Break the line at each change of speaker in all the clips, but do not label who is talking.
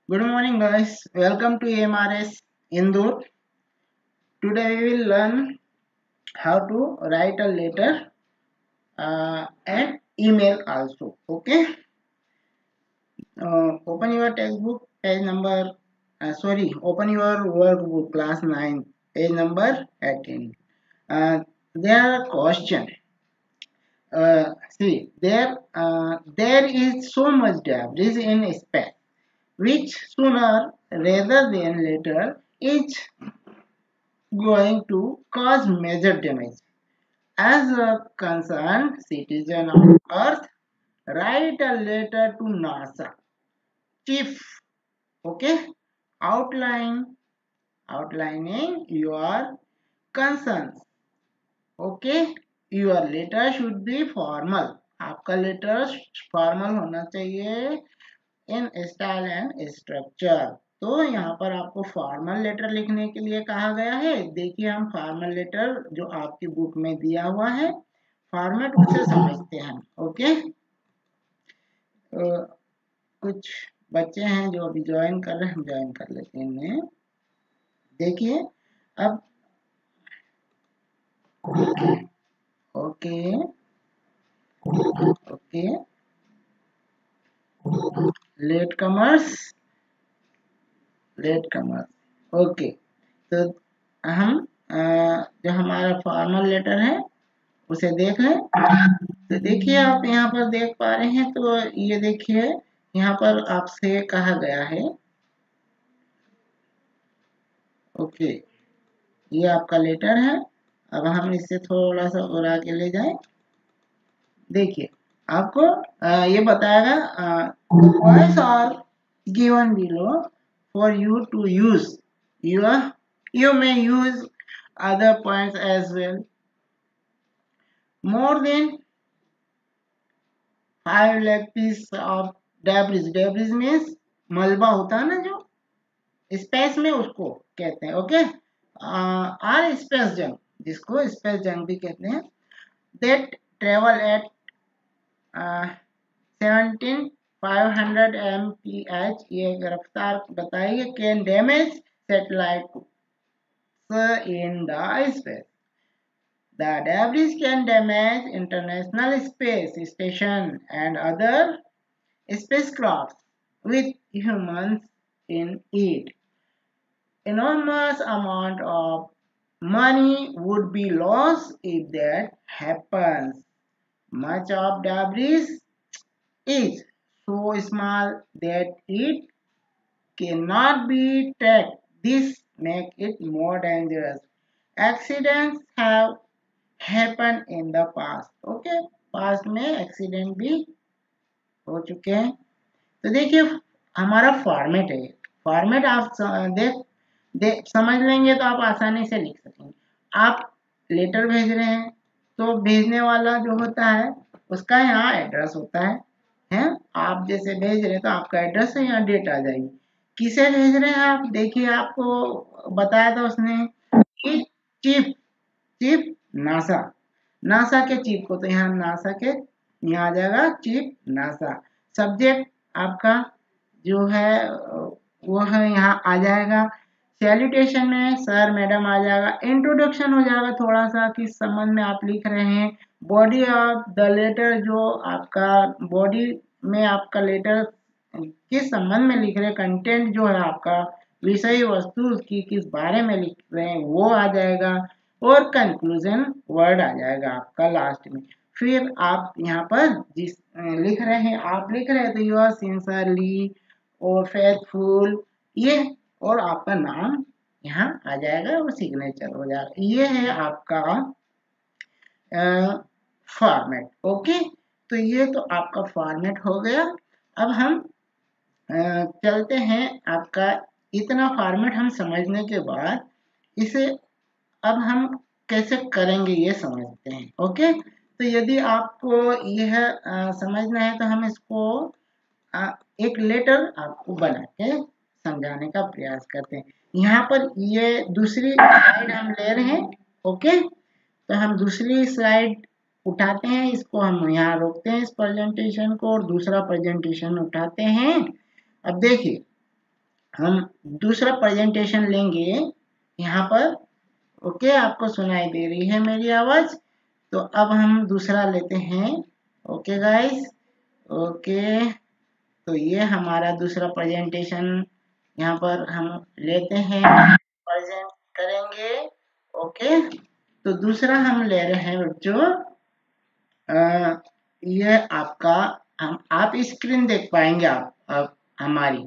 Good morning, guys. Welcome to AMRS Indoor. Today we will learn how to write a letter and email also. Okay. Open your textbook, page number. Open your workbook, class 9, page number 18. There are question. There is so much debris in space, which sooner rather than later is going to cause major damage. As a concerned citizen of Earth, write a letter to NASA chief, okay, outlining your concerns, okay. Your letter should be formal. आपका letter formal होना चाहिए in style and structure. तो यहाँ पर आपको formal letter लिखने के लिए कहा गया है। देखिए, हम फॉर्मल लेटर जो आपकी बुक में दिया हुआ है फॉर्मेट उसे समझते हैं। ओके, कुछ बच्चे हैं जो अभी ज्वाइन कर रहे हैं, हम ज्वाइन कर लेते हैं इन्हें। देखिए अब okay okay let commerce okay. तो हम जो हमारा फॉर्मल लेटर है उसे देख लें। तो देखिए, आप यहाँ पर देख पा रहे हैं। तो ये देखिए, यहाँ पर आपसे कहा गया है, ओके, ये आपका लेटर है। अब हम इससे थोड़ा सा उड़ा के ले जाएं। देखिए, आपको ये बताएगा points are given below for you to use. You may use other points as well. More than 5 lakh piece of debris means मलबा होता है ना जो स्पेस में, उसको कहते हैं। ओके, आर स्पेस जंग, जिसको स्पेस जंग भी कहते हैं, that travel at 17,500 mph, ये रफ्तार बताइए, can damage satellite in the space. The debris can damage International Space Station and other spacecrafts with humans in it. Enormous amount of money would be lost if that happens. Much of debris is so small that it cannot be tracked. This makes it more dangerous. Accidents have happened in the past. Okay, past में accident भी हो चुके हैं। तो देखिए, हमारा format है। Format आप समझ लेंगे तो आप आसानी से लिख सकेंगे। आप लेटर भेज रहे हैं तो भेजने वाला जो होता है उसका यहाँ एड्रेस होता है। आप जैसे भेज रहे हैं तो आपका एड्रेस है, यहाँ डेट आ जाएगी। किसे भेज रहे हैं आप? देखिए, आपको बताया था उसने कि चीफ नासा के चीफ को, तो यहाँ नासा के यहाँ आ जाएगा चीफ नासा। सब्जेक्ट आपका जो है वो है यहाँ आ जाएगा। सैल्यूटेशन में सर मैडम आ जाएगा। इंट्रोडक्शन हो जाएगा थोड़ा सा किस संबंध में आप लिख रहे हैं। बॉडी ऑफ द लेटर, जो आपका बॉडी में आपका लेटर किस संबंध में लिख रहे हैं, कंटेंट जो है आपका विषय वस्तु उसकी किस बारे में लिख रहे हैं वो आ जाएगा। और कंक्लूजन वर्ड आ जाएगा आपका लास्ट में। फिर आप यहाँ पर जिस लिख रहे हैं, आप लिख रहे हैं तो यू आर सिंसियरली और फेथफुल, ये और आपका नाम यहाँ आ जाएगा और सिग्नेचर हो जाएगा। ये है आपका फॉर्मेट। ओके, तो ये तो आपका फॉर्मेट हो गया। अब हम चलते हैं। आपका इतना फॉर्मेट हम समझने के बाद इसे अब हम कैसे करेंगे ये समझते हैं। ओके, तो यदि आपको यह समझना है तो हम इसको एक लेटर आपको बना के समझाने का प्रयास करते हैं। यहाँ पर ये दूसरी स्लाइड हम ले रहे हैं। ओके, तो हम दूसरी स्लाइड उठाते हैं, इसको हम यहाँ रोकते हैं इस प्रेजेंटेशन को और दूसरा प्रेजेंटेशन उठाते हैं। अब देखिए, हम दूसरा प्रेजेंटेशन लेंगे यहाँ पर। ओके, आपको सुनाई दे रही है मेरी आवाज? तो अब हम दूसरा लेते हैं। ओके गाइस, ओके, तो ये हमारा दूसरा प्रेजेंटेशन यहाँ पर हम लेते हैं, प्रेजेंट करेंगे। ओके, तो दूसरा हम ले रहे हैं बच्चों, ये आपका, हम आप स्क्रीन देख पाएंगे आप हमारी,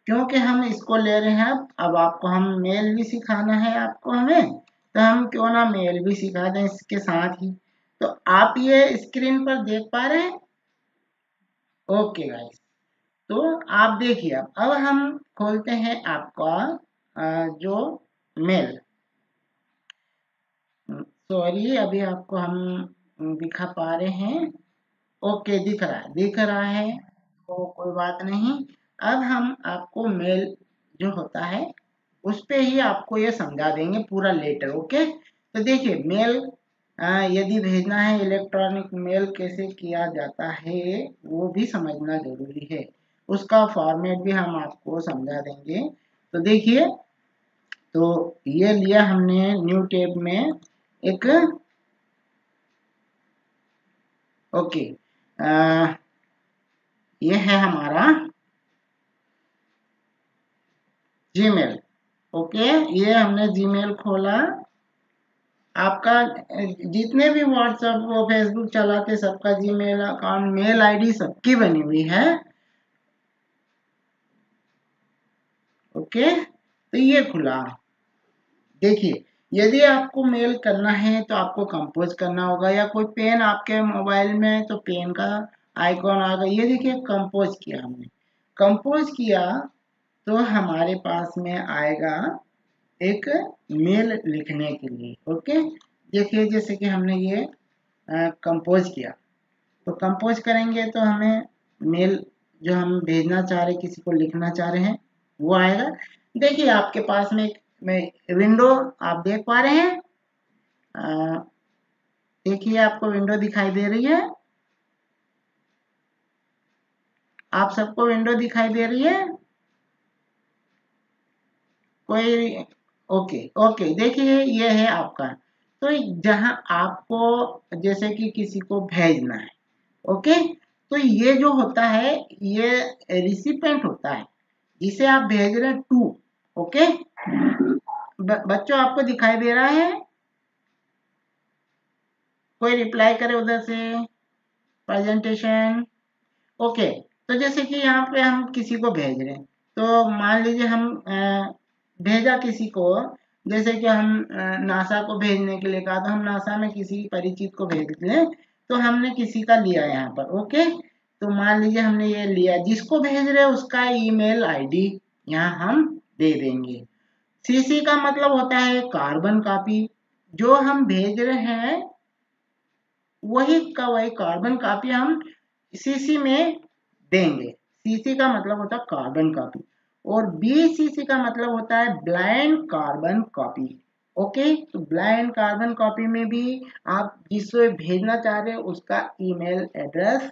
क्योंकि हम इसको ले रहे हैं। अब आपको हम मेल भी सिखाना है आपको हमें, तो हम क्यों ना मेल भी सिखा दें इसके साथ ही। तो आप ये स्क्रीन पर देख पा रहे हैं? ओके गाइस, तो आप देखिए, अब हम खोलते हैं आपका जो मेल। सॉरी, अभी आपको हम दिखा पा रहे हैं। ओके, दिख रहा है तो कोई बात नहीं। अब हम आपको मेल जो होता है उस पे ही आपको ये समझा देंगे पूरा लेटर। ओके, तो देखिए, मेल यदि भेजना है, इलेक्ट्रॉनिक मेल कैसे किया जाता है वो भी समझना जरूरी है। उसका फॉर्मेट भी हम आपको समझा देंगे। तो देखिए, तो ये लिया हमने न्यू टैब में एक। ओके, ये है हमारा जीमेल। ओके, ये हमने जीमेल खोला। आपका जितने भी व्हाट्सएप वो फेसबुक चलाते सबका जीमेल अकाउंट, मेल आईडी सबकी बनी हुई है। ओके, तो ये खुला। देखिए, यदि आपको मेल करना है तो आपको कंपोज करना होगा, या कोई पेन आपके मोबाइल में है तो पेन का आइकॉन आ गया। ये देखिए, कंपोज किया हमने। कंपोज किया तो हमारे पास में आएगा एक मेल लिखने के लिए। ओके, देखिए, जैसे कि हमने ये कंपोज किया, तो कंपोज करेंगे तो हमें मेल जो हम भेजना चाह रहे, किसी को लिखना चाह रहे हैं, वो आएगा। देखिए, आपके पास में एक में विंडो आप देख पा रहे हैं। अ, देखिए, आपको विंडो दिखाई दे रही है? आप सबको विंडो दिखाई दे रही है? कोई? ओके, ओके, देखिए, ये है आपका। तो जहां आपको जैसे कि किसी को भेजना है, ओके, तो ये जो होता है ये रिसिपेंट होता है जिसे आप भेज रहे हैं टू। ओके, बच्चों, आपको दिखाई दे रहा है? कोई रिप्लाई करे उधर से? प्रेजेंटेशन। ओके, तो जैसे कि यहाँ पे हम किसी को भेज रहे हैं, तो मान लीजिए हम भेजा किसी को, जैसे कि हम नासा को भेजने के लिए कहा, तो हम नासा में किसी परिचित को भेज लें। तो हमने किसी का लिया यहाँ पर। ओके, तो मान लीजिए हमने ये लिया, जिसको भेज रहे हैं उसका ईमेल आईडी यहाँ हम दे देंगे। सीसी का मतलब होता है कार्बन कॉपी। जो हम भेज रहे हैं वही का वही कार्बन कॉपी हम सीसी में देंगे। सीसी का मतलब होता है कार्बन कॉपी, और बीसीसी का मतलब होता है ब्लाइंड कार्बन कॉपी। ओके, तो ब्लाइंड कार्बन कॉपी में भी आप जिसको भेजना चाह रहे हैं उसका ईमेल एड्रेस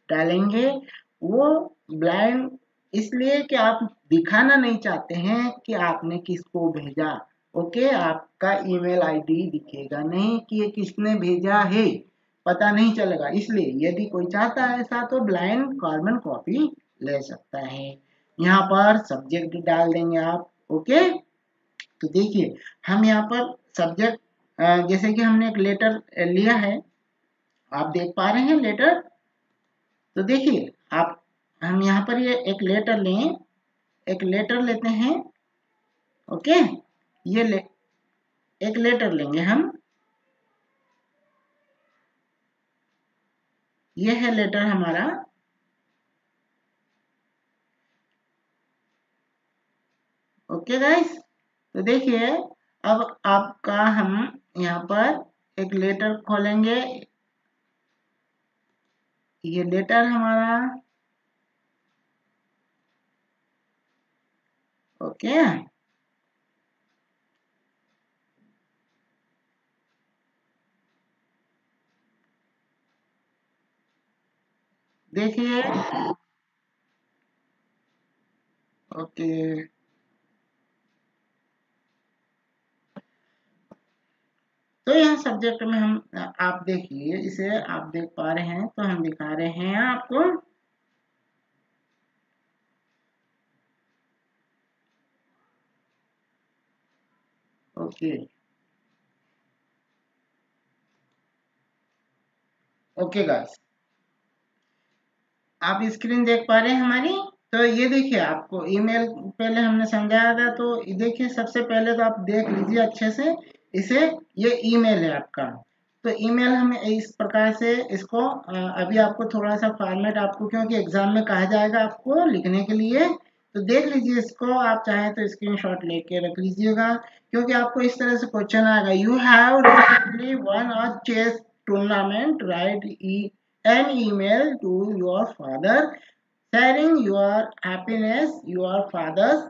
डालेंगे। वो ब्लाइंड इसलिए कि आप दिखाना नहीं चाहते हैं कि आपने किसको भेजा। ओके, आपका ईमेल आईडी दिखेगा नहीं कि ये किसने भेजा है, पता नहीं चलेगा। इसलिए यदि कोई चाहता है ऐसा तो ब्लाइंड कार्बन कॉपी ले सकता है। यहाँ पर सब्जेक्ट डाल देंगे आप। ओके, तो देखिए, हम यहाँ पर सब्जेक्ट, जैसे कि हमने एक लेटर लिया है, आप देख पा रहे हैं लेटर? तो देखिए, आप हम यहाँ पर ये एक लेटर लें, एक लेटर लेते हैं। ओके, ये एक लेटर लेंगे हम। ये है लेटर हमारा। ओके गाइस, तो देखिए, अब आपका हम यहाँ पर एक लेटर खोलेंगे। ये लेटर हमारा। ओके, देखिए। ओके, तो यहाँ सब्जेक्ट में हम आप देखिए, इसे आप देख पा रहे हैं तो हम दिखा रहे हैं आपको। ओके ओके गाइस, आप स्क्रीन देख पा रहे हैं हमारी। तो ये देखिए, आपको ईमेल पहले हमने समझाया था, तो देखिए सबसे पहले तो आप देख लीजिए अच्छे से इसे। ये ईमेल है आपका। तो ईमेल हम इस प्रकार से इसको अभी आपको थोड़ा सा फॉर्मेट आपको, क्योंकि एग्जाम में कहा जाएगा आपको लिखने के लिए, तो देख लीजिए इसको। आप चाहें तो स्क्रीनशॉट लेके रख लीजिएगा, क्योंकि आपको इस तरह से क्वेश्चन आएगा। You have recently won a chess tournament, write an email to your father sharing your happiness. Your father's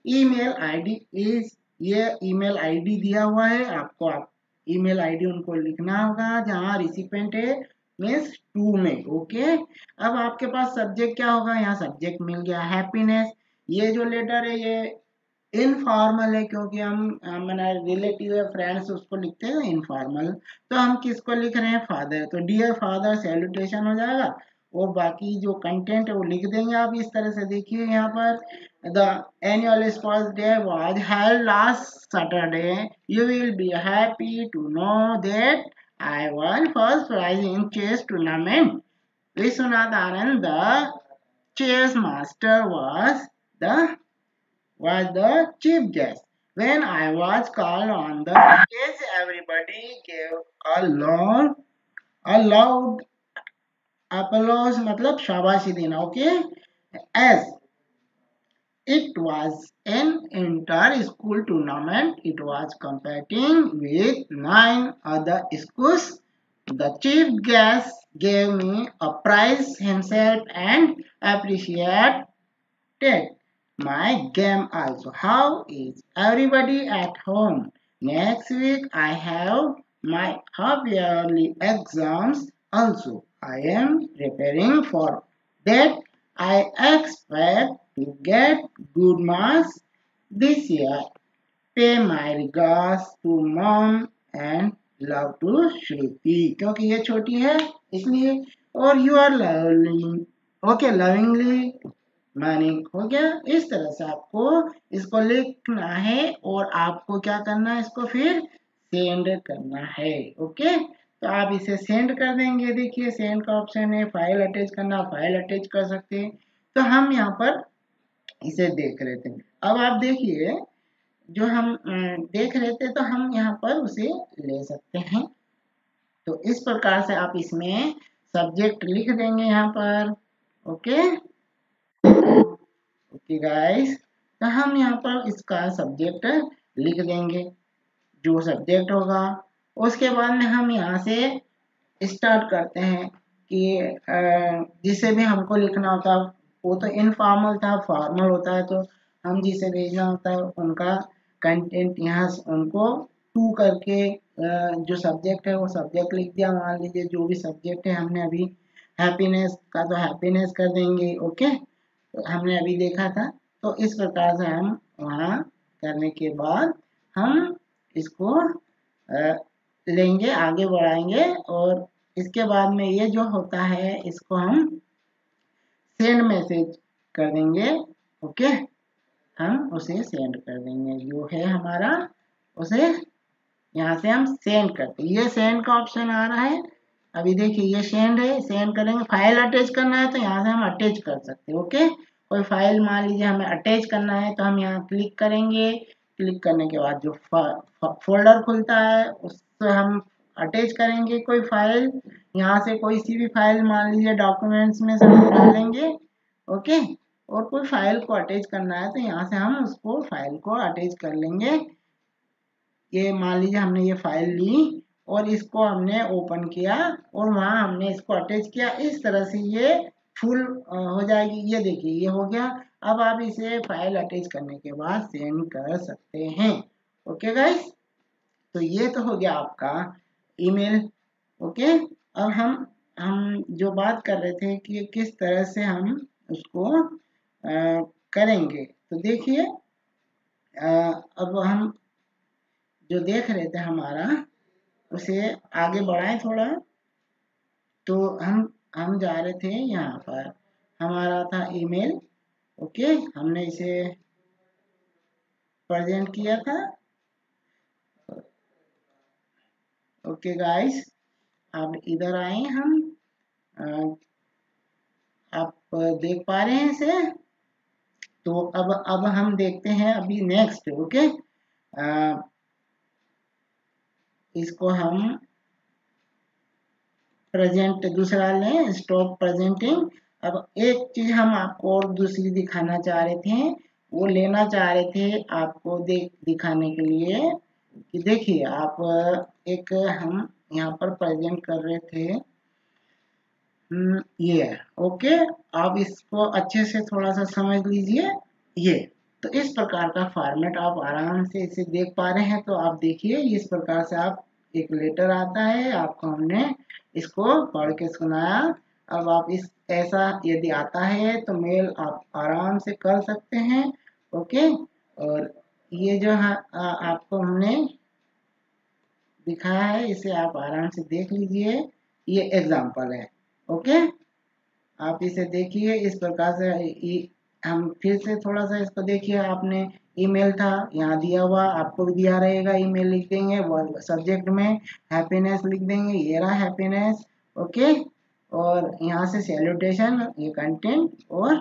email ID is, ये email ID दिया हुआ है आपको। आप email ID उनको लिखना होगा जहाँ रिसिपेंट है, मीन्स टू में। ओके, अब आपके पास सब्जेक्ट क्या होगा, यहाँ सब्जेक्ट मिल गया हैप्पीनेस। ये जो लेटर है ये इनफॉर्मल है, क्योंकि हम मैंने रिलेटिव है, फ्रेंड्स, उसको लिखते हैं इनफॉर्मल। तो हम किसको लिख रहे हैं, फादर, तो डियर फादर सैल्यूटेशन हो जाएगा। और बाकी जो कंटेंट है वो लिख देंगे आप इस तरह से। देखिए यहाँ पर, the annual sports day was held last Saturday, you will be happy to know that I won first prize in chess tournament. Vishwanath Anand, the chess master, was the chief guest. When I was called on the stage, everybody gave a loud applause, मतलब शाबाशी देना, okay? As it was an inter-school tournament, it was competing with 9 other schools. The chief guest gave me a prize himself and appreciated my game also. How is everybody at home? Next week I have my half yearly exams also. I am preparing for that. I expect to get good marks this year. Pay my regards to mom and love to Shruti, क्योंकि ये छोटी है इसलिए। और you are lovely, okay, lovingly Manik, हो गया। इस तरह से आपको इसको लिखना है और आपको क्या करना है, इसको फिर सेंड करना है। ओके, तो आप इसे सेंड कर देंगे। देखिए सेंड का ऑप्शन है, फाइल अटैच करना, फाइल अटैच कर सकते हैं। तो हम यहाँ पर इसे देख रहे थे। अब आप देखिए, जो हम देख रहे थे, तो हम यहाँ पर उसे ले सकते हैं। तो इस प्रकार से आप इसमें सब्जेक्ट लिख देंगे यहाँ पर। ओके ओके गाइस, तो हम यहाँ पर इसका सब्जेक्ट लिख देंगे, जो सब्जेक्ट होगा। उसके बाद में हम यहाँ से स्टार्ट करते हैं कि जिसे भी हमको लिखना होता है, वो तो इनफॉर्मल था, फॉर्मल होता है, तो हम जिसे भेजना होता है उनका कंटेंट यहाँ उनको टू करके जो सब्जेक्ट है वो सब्जेक्ट लिख दिया। मान लीजिए जो भी सब्जेक्ट है हमने अभी हैप्पीनेस का, तो हैप्पीनेस कर देंगे। ओके, तो हमने अभी देखा था। तो इस प्रकार से हम वहाँ करने के बाद हम इसको लेंगे, आगे बढ़ाएंगे, और इसके बाद में ये जो होता है इसको हम सेंड मैसेज कर देंगे। ओके, हम उसे सेंड कर देंगे, जो है हमारा, उसे यहाँ से हम सेंड करते हैं। ये सेंड का ऑप्शन आ रहा है, अभी देखिए ये सेंड है, सेंड करेंगे। फाइल अटैच करना है तो यहाँ से हम अटैच कर सकते हैं। ओके, कोई फाइल मान लीजिए हमें अटैच करना है, तो हम यहाँ क्लिक करेंगे। क्लिक करने के बाद जो फोल्डर खुलता है उससे हम अटैच करेंगे कोई फाइल। यहाँ से कोई सी भी फाइल, मान लीजिए डॉक्यूमेंट्स में से हम डालेंगे। ओके, और कोई फाइल को अटैच करना है तो यहाँ से हम उसको फाइल को अटैच कर लेंगे। ये मान लीजिए हमने ये फाइल ली और इसको हमने ओपन किया और वहां हमने इसको अटैच किया। इस तरह से ये फुल हो जाएगी। ये देखिए ये हो गया। अब आप इसे फाइल अटैच करने के बाद सेंड कर सकते हैं। ओके गाइस, तो ये तो हो गया आपका ईमेल। ओके, अब हम जो बात कर रहे थे कि किस तरह से हम उसको करेंगे, तो देखिए अब हम जो देख रहे थे हमारा उसे आगे बढ़ाएं थोड़ा। तो हम जा रहे थे यहाँ पर, हमारा था ईमेल। ओके, हमने इसे प्रेजेंट किया था। ओके गाइस, अब इधर आए हम। अ, आप देख पा रहे हैं इसे? तो अब हम देखते हैं अभी नेक्स्ट। ओके, इसको हम प्रेजेंट दूसरा लें, स्टॉप प्रेजेंटिंग। अब एक चीज हम आपको और दूसरी दिखाना चाह रहे थे, वो लेना चाह रहे थे आपको दिखाने के लिए कि देखिए आप, एक हम यहाँ पर प्रेजेंट कर रहे थे। ये ओके, आप इसको अच्छे से थोड़ा सा समझ लीजिए। ये तो इस प्रकार का फॉर्मेट आप आराम से इसे देख पा रहे हैं। तो आप देखिए इस प्रकार से आप, एक लेटर आता है आपको, हमने इसको पढ़ के सुनाया। अब आप इस ऐसा यदि आता है तो मेल आप आराम से कर सकते हैं। ओके, और ये जो है आपको हमने दिखाया है, इसे आप आराम से देख लीजिए। ये एग्जाम्पल है। ओके, आप इसे देखिए इस प्रकार से। हम फिर से थोड़ा सा इसको देखिए। आपने ईमेल था यहाँ दिया हुआ, आपको भी दिया रहेगा। ईमेल लिख देंगे, सब्जेक्ट में हैप्पीनेस लिख देंगे, ये रहा हैप्पीनेस। ओके, और यहाँ से सैल्यूटेशन, ये कंटेंट, और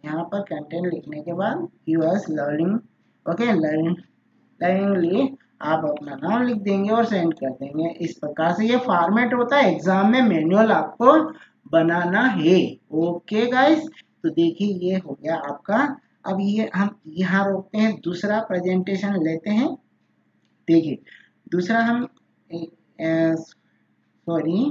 यहाँ पर कंटेंट लिखने के बाद यूएस लर्निंग। ओके, लर्निंगली आप अपना नाम लिख देंगे और सेंड कर देंगे। इस प्रकार से ये फॉर्मेट होता है। एग्जाम में मैनुअल आपको बनाना है। ओके गाइस, तो देखिए ये हो गया आपका। अब ये हम यहाँ रोकते हैं, दूसरा प्रेजेंटेशन लेते हैं। देखिए दूसरा हम, सॉरी,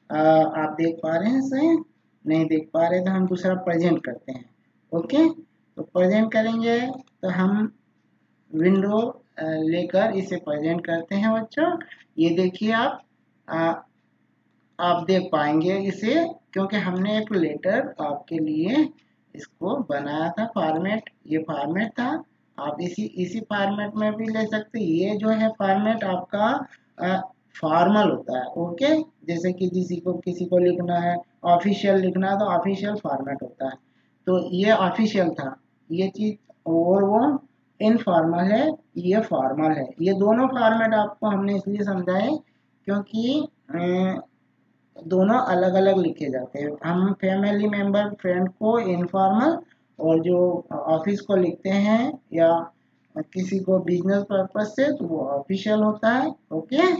आप देख पा रहे हैं सही? नहीं देख पा रहे तो हम दूसरा प्रेजेंट करते हैं। ओके, तो प्रेजेंट करेंगे तो हम विंडो लेकर इसे प्रेजेंट करते हैं बच्चों। ये देखिए आप देख पाएंगे इसे, क्योंकि हमने एक लेटर आपके लिए इसको बनाया था। फॉर्मेट, ये फॉर्मेट था। आप इसी फॉर्मेट में भी ले सकते। ये जो है फॉर्मेट आपका फॉर्मल होता है। ओके, जैसे कि किसी को लिखना है, ऑफिशियल लिखना है, तो ऑफिशियल फॉर्मेट होता है। तो ये ऑफिशियल था ये चीज, और वो इनफॉर्मल है, ये फॉर्मल है। ये दोनों फॉर्मेट आपको हमने इसलिए समझाए क्योंकि दोनों अलग अलग लिखे जाते हैं। हम फैमिली मेंबर, फ्रेंड को इनफॉर्मल, और जो ऑफिस को लिखते हैं या किसी को बिजनेस पर्पज से, तो वो ऑफिशियल होता है। ओके,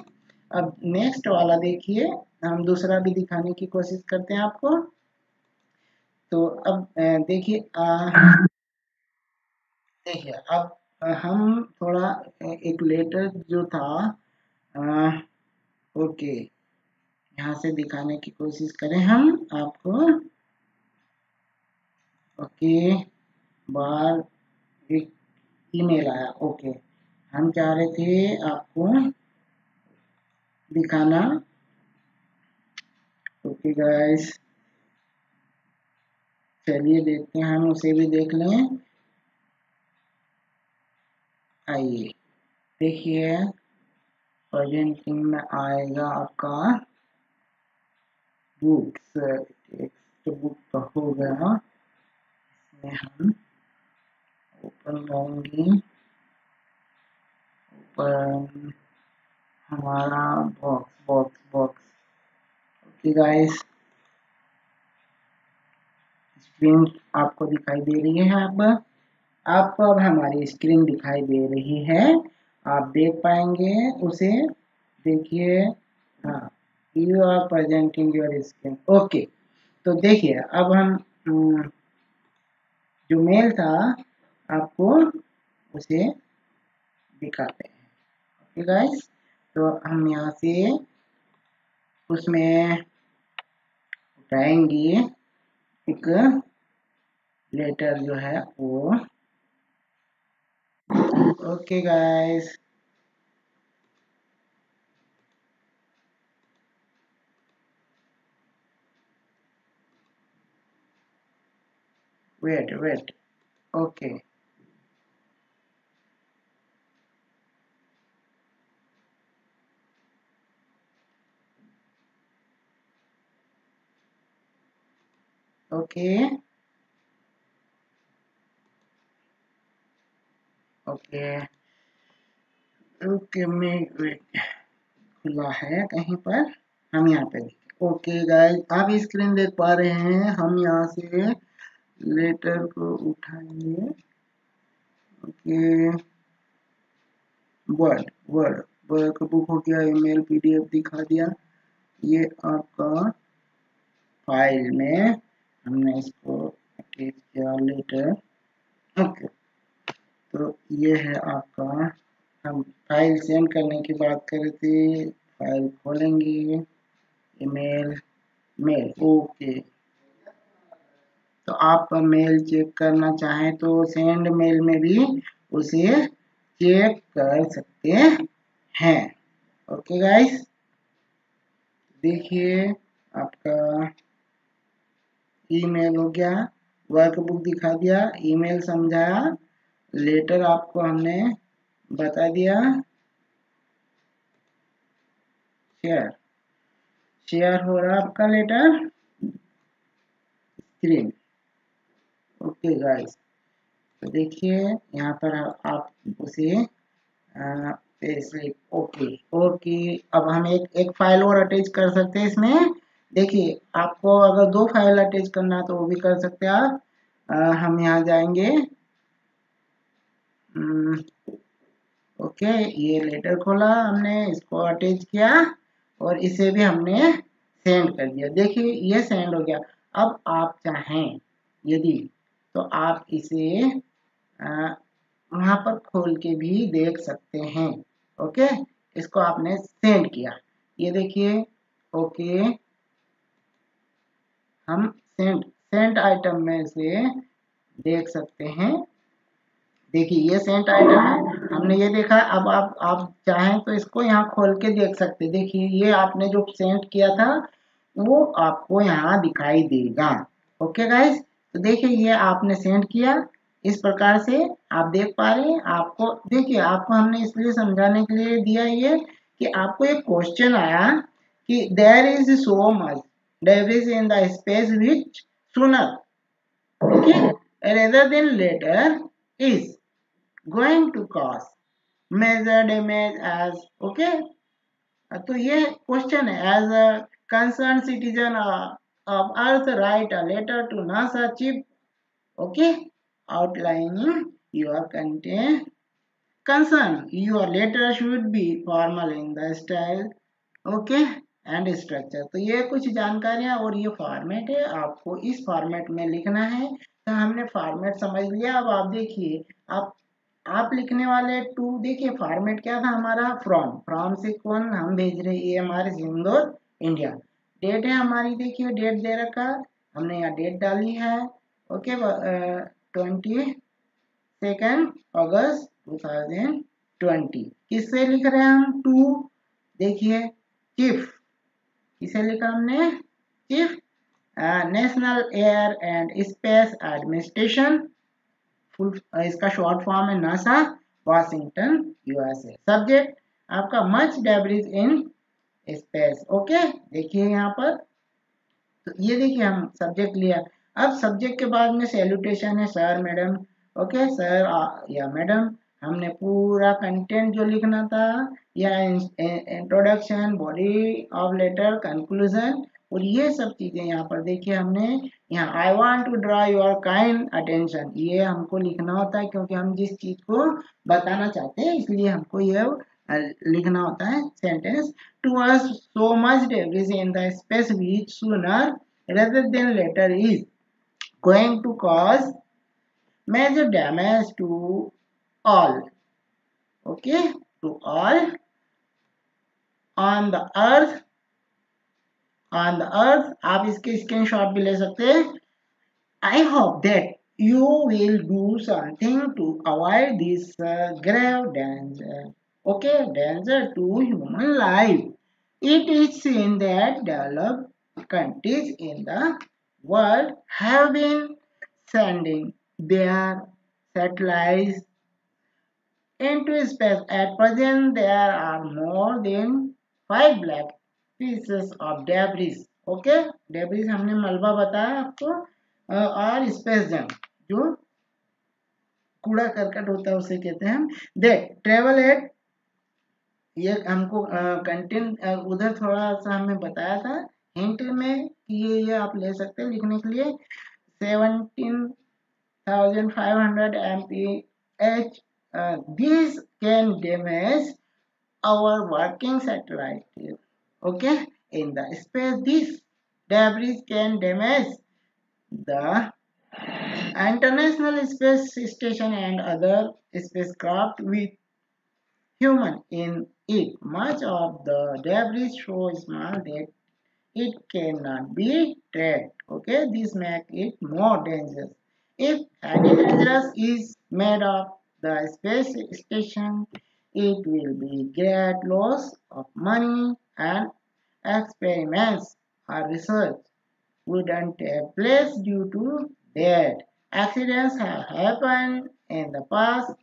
अब नेक्स्ट वाला देखिए, हम दूसरा भी दिखाने की कोशिश करते हैं आपको। तो अब देखिए अब हम थोड़ा एक लेटर जो था, ओके, यहाँ से दिखाने की कोशिश करें हम आपको। ओके, बार एक ईमेल आया। ओके, हम चाह रहे थे आपको दिखाना। ओके गाइस, चलिए देखते हैं, हम उसे भी देख लें। आइए देखिए, प्रेजेंटिंग में आएगा आपका बुक्स। टेक्स्ट बुक तो हो गया, इसमें हम ओपन करेंगे। ओपन हमारा box box box. Okay guys, screen आपको दिखाई दे रही है। अब आपको अब हमारी स्क्रीन दिखाई दे रही है, आप देख पाएंगे उसे। देखिए, हाँ, you are presenting your screen. Okay, तो देखिए अब हम जो मेल था आपको उसे दिखाते हैं। ओके गाइस, तो हम यहाँ से उसमें उठाएंगे एक लेटर जो है वो। Okay guys, wait, okay, okay okay okay, मैं खुला है कहीं पर, हम यहाँ पे देखें। ओके गाइस, आप स्क्रीन देख पा रहे हैं, हम यहाँ से लेटर को उठाएंगे। Okay, word word work book हो गया, ईमेल पीडीएफ दिखा दिया, ये आपका फाइल में हमने इसको अटैच किया लेटर। ओके, तो ये है आपका, हम फाइल सेंड करने की बात कर रहे थे, फाइल खोलेंगे, ईमेल मेल। ओके, तो आप मेल चेक करना चाहें तो सेंड मेल में भी उसे चेक कर सकते हैं। ओके गाइस, देखिए आपका ईमेल हो गया, वर्कबुक दिखा दिया, ईमेल समझाया, लेटर आपको हमने बता दिया, शेयर शेयर हो रहा आपका लेटर स्क्रीन। ओके गाइस, तो देखिए यहाँ पर आप उसे ओके ओके, अब हम एक फाइल और अटैच कर सकते हैं इसमें। देखिए आपको अगर 2 फाइल अटैच करना है तो वो भी कर सकते हैं आप। हम यहाँ जाएंगे, ओके, ये लेटर खोला हमने, इसको अटैच किया और इसे भी हमने सेंड कर दिया। देखिए ये सेंड हो गया। अब आप चाहें यदि तो आप इसे वहां पर खोल के भी देख सकते हैं। ओके, इसको आपने सेंड किया, ये देखिए। ओके, हम सेंट आइटम में से देख सकते हैं। देखिए ये सेंट आइटम है, हमने ये देखा। अब आप चाहें तो इसको यहाँ खोल के देख सकते हैं। देखिए ये आपने जो सेंड किया था वो आपको यहाँ दिखाई देगा। ओके गाइस, तो देखिए ये आपने सेंड किया, इस प्रकार से आप देख पा रहे हैं। आपको देखिए, आपको हमने इसलिए समझाने के लिए दिया ये कि आपको एक क्वेश्चन आया कि there is so much debris in the space which sooner, okay, rather than later is going to cause major damage as, okay, तो ये क्वेश्चन है। As a concern citizen of earth write a letter to NASA chief, okay, outlining your content concern. Your letter should be formal in the style, okay, and structure. तो ये कुछ जानकारियां और ये format है, आपको इस फॉर्मेट में लिखना है। तो हमने फॉर्मेट समझ लिया। अब आप देखिए, आप लिखने वाले टू, देखिए फॉर्मेट क्या था हमारा, फ्रॉम से कौन हम भेज रहे हैं, ये हमारे सिंदूर इंडिया। डेट है हमारी, देखिए डेट दे रखा, हमने यहाँ डेट डाली है। ओके, 22 अगस्त 2020। किससे लिख रहे हैं हम, टू, देखिए चीफ, किसे लिखा हमने, chief national air and space administration, full इसका शॉर्ट फॉर्म है नासा, वाशिंगटन यूएसए। सब्जेक्ट आपका much debris in space. Okay, देखिए यहाँ पर, तो ये देखिए हम सब्जेक्ट लिया। अब सब्जेक्ट के बाद में सैल्यूटेशन है, सर मैडम, ओके, सर या मैडम। हमने पूरा कंटेंट जो लिखना था, या introduction, body of letter, conclusion, और ये सब चीजें यहाँ पर देखिए हमने। यहाँ I want to draw your kind attention, ये हमको लिखना होता है क्योंकि हम जिस चीज को बताना चाहते हैं इसलिए हमको ये लिखना होता है sentence. To us so much debris in the space which sooner rather than later is going to cause major damage to all, okay, to all on the earth, आप इसके स्क्रीनशॉट भी ले सकते हैं। I hope that you will do something to avoid this grave danger, okay, danger to human life. It is seen that developed countries in the world have been sending their satellites into space. At present, there are more than 5 lakh pieces of debris. Okay, debris हमने मलबा बताया आपको, और space junk, जो कूड़ा करकट होता है उसे कहते हैं हम। देख ट्रेवल एट, ये हमको कंटेंट उधर थोड़ा सा हमें बताया था हिंट में कि ये आप ले सकते हैं लिखने के लिए। 17,500 mph, this can damage our working satellite. Okay, in the space this debris can damage the International Space Station and other spacecraft with human in it. Much of the debris so small that it cannot be tracked. Okay, this makes it more dangerous. If any dangerous is made of the space station, it will be great loss of money and experiments or research wouldn't take place due to that. Accidents have happened in the past.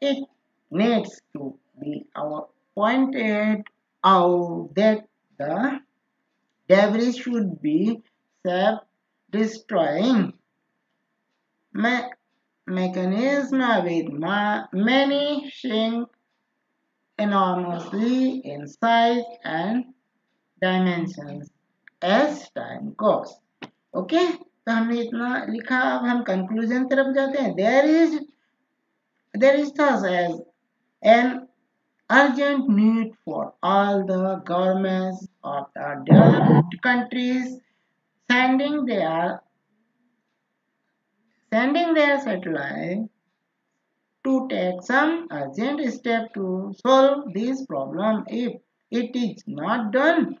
It needs to be pointed out that the debris should be self-destroying mechanism with many shrink enormously in size and dimensions as time goes. Okay, तो हमने इतना लिखा। अब हम conclusion तरफ जाते हैं। there is thus as an urgent need for all the governments of the developed countries sending their satellite to take some urgent step to solve this problem. If it is not done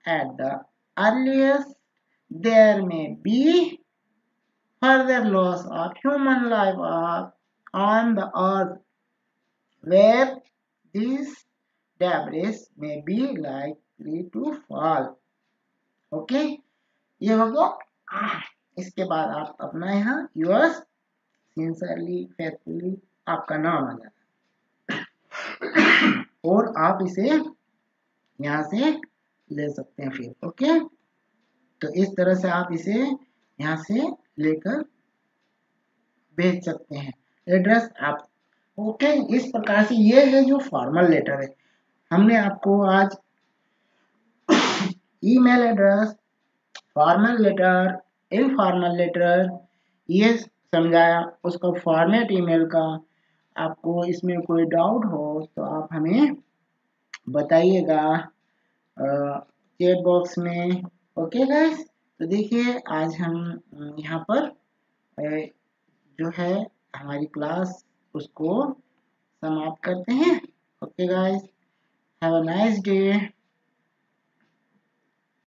at the earliest, there may be further loss of human life on the earth where these debris may be likely to fall. Okay, ये हो गया। इसके बाद आप अपना यहाँ yours sincerely faithfully आपका नाम आ जाएगा और आप इसे यहाँ से ले सकते हैं फिर। ओके, तो इस तरह से आप इसे यहाँ से लेकर भेज सकते हैं। एड्रेस आप ओके, इस प्रकार से ये है जो फॉर्मल लेटर है। हमने आपको आज email address, formal letter, informal letter ये समझाया, उसका फॉर्मेट ईमेल का। आपको इसमें कोई डाउट हो तो आप हमें बताइएगा चैट बॉक्स में। ओके गाइस, तो देखिए आज हम यहाँ पर जो है हमारी क्लास उसको समाप्त करते हैं। Okay guys, have a nice day.